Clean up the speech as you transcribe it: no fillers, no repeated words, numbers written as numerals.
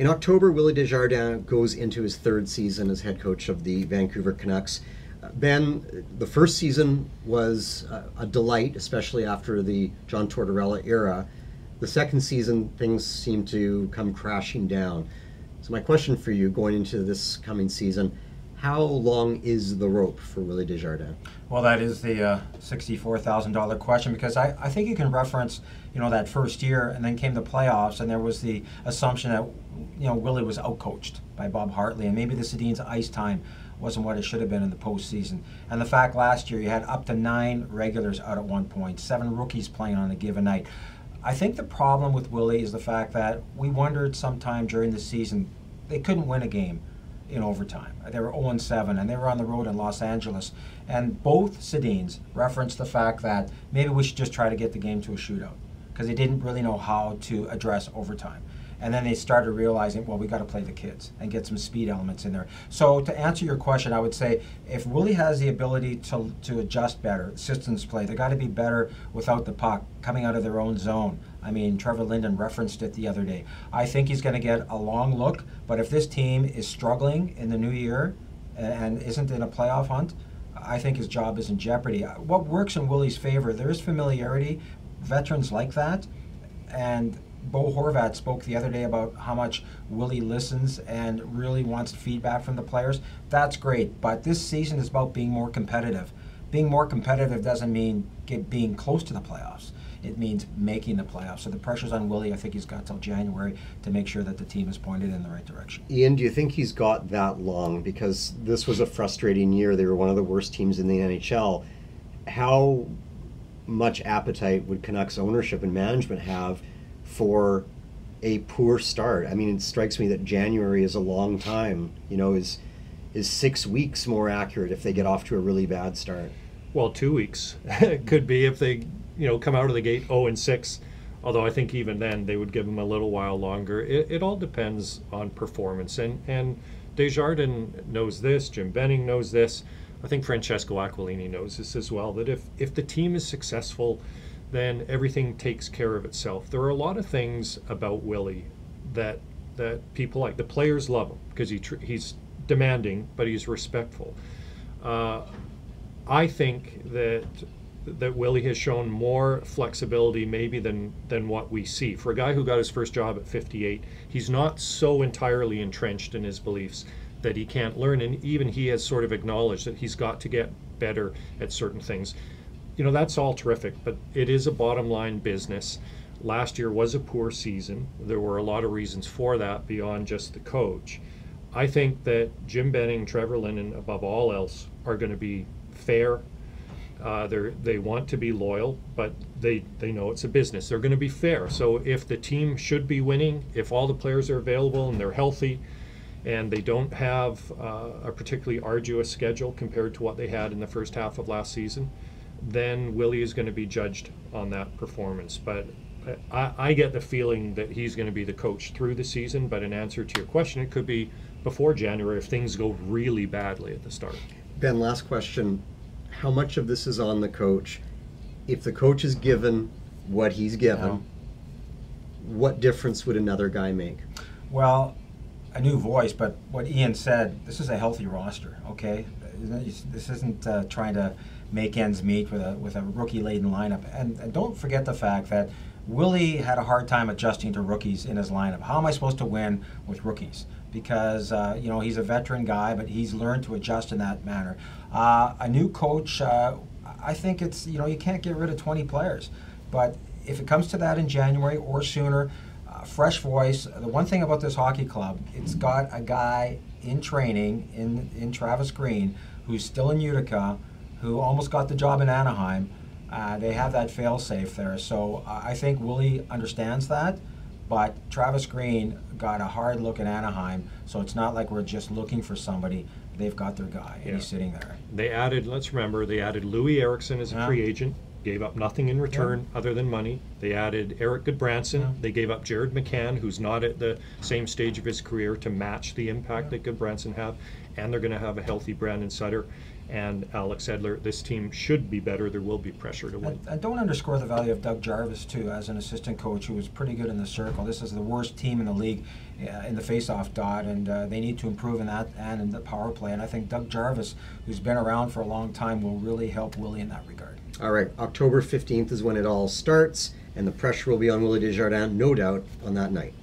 In October, Willie Desjardins goes into his third season as head coach of the Vancouver Canucks. Ben, the first season was a delight, especially after the John Tortorella era. The second season, things seem to come crashing down. So my question for you going into this coming season, how long is the rope for Willie Desjardins? Well, that is the $64,000 question, because I think you can reference, that first year, and then came the playoffs, and there was the assumption that, Willie was outcoached by Bob Hartley, and maybe the Sedin's ice time wasn't what it should have been in the postseason. And the fact last year you had up to 9 regulars out at one point, 7 rookies playing on a given night. I think the problem with Willie is the fact that we wondered sometime during the season they couldn't win a game in overtime. They were 0-7, and they were on the road in Los Angeles. And both Sedins referenced the fact that maybe we should just try to get the game to a shootout, because they didn't really know how to address overtime. And then they started realizing, well, we got to play the kids and get some speed elements in there. So to answer your question, I would say if Willie has the ability to adjust better, systems play, they got to be better without the puck, coming out of their own zone. I mean, Trevor Linden referenced it the other day. I think he's going to get a long look, but if this team is struggling in the new year and isn't in a playoff hunt, I think his job is in jeopardy. What works in Willie's favor, there is familiarity. Veterans like that. And Bo Horvat spoke the other day about how much Willie listens and really wants feedback from the players. That's great, but this season is about being more competitive. Being more competitive doesn't mean being close to the playoffs. It means making the playoffs. So the pressure's on Willie. I think he's got till January to make sure that the team is pointed in the right direction. Ian, do you think he's got that long? Because this was a frustrating year. They were one of the worst teams in the NHL. How much appetite would Canucks ownership and management have for a poor start? I mean, it strikes me that January is a long time. Is 6 weeks more accurate if they get off to a really bad start? Well, 2 weeks could be if they, come out of the gate 0-6. Although I think even then they would give them a little while longer. It all depends on performance, and Desjardins knows this. Jim Benning knows this. I think Francesco Aquilini knows this as well. That if the team is successful, then everything takes care of itself. There are a lot of things about Willie that people like. The players love him because he's demanding, but he's respectful. I think that Willie has shown more flexibility maybe than what we see. For a guy who got his first job at 58, he's not so entirely entrenched in his beliefs that he can't learn, and even he has sort of acknowledged that he's got to get better at certain things. That's all terrific, but it is a bottom line business. Last year was a poor season. There were a lot of reasons for that beyond just the coach. I think that Jim Benning, Trevor Linden, above all else, are going to be fair. They want to be loyal, but they know it's a business. They're going to be fair. So if the team should be winning, if all the players are available and they're healthy, and they don't have a particularly arduous schedule compared to what they had in the first half of last season, then Willie is going to be judged on that performance. But I get the feeling that he's going to be the coach through the season. But in answer to your question, it could be before January if things go really badly at the start. Ben, last question. How much of this is on the coach? If the coach is given what he's given, what difference would another guy make? Well, a new voice, but what Ian said, this is a healthy roster, okay? This isn't trying to make ends meet with a rookie-laden lineup. And don't forget the fact that Willie had a hard time adjusting to rookies in his lineup. How am I supposed to win with rookies? Because he's a veteran guy, but he's learned to adjust in that manner. A new coach, I think it's, you can't get rid of 20 players. But if it comes to that in January or sooner, fresh voice. The one thing about this hockey club, it's got a guy in training in Travis Green who's still in Utica, who almost got the job in Anaheim. They have that fail-safe there. So I think Willie understands that, but Travis Green got a hard look at Anaheim, so it's not like we're just looking for somebody. They've got their guy, and he's sitting there. Let's remember, they added Louis Eriksson as a free agent, gave up nothing in return other than money. They added Eric Goodbranson. They gave up Jared McCann, who's not at the same stage of his career to match the impact that Goodbranson have, and they're going to have a healthy Brandon Sutter. and Alex Edler, this team should be better. There will be pressure to win. I don't underscore the value of Doug Jarvis, too, as an assistant coach who was pretty good in the circle. This is the worst team in the league in the face-off dot, and they need to improve in that and in the power play. And I think Doug Jarvis, who's been around for a long time, will really help Willie in that regard. All right, October 15th is when it all starts, and the pressure will be on Willie Desjardins, no doubt, on that night.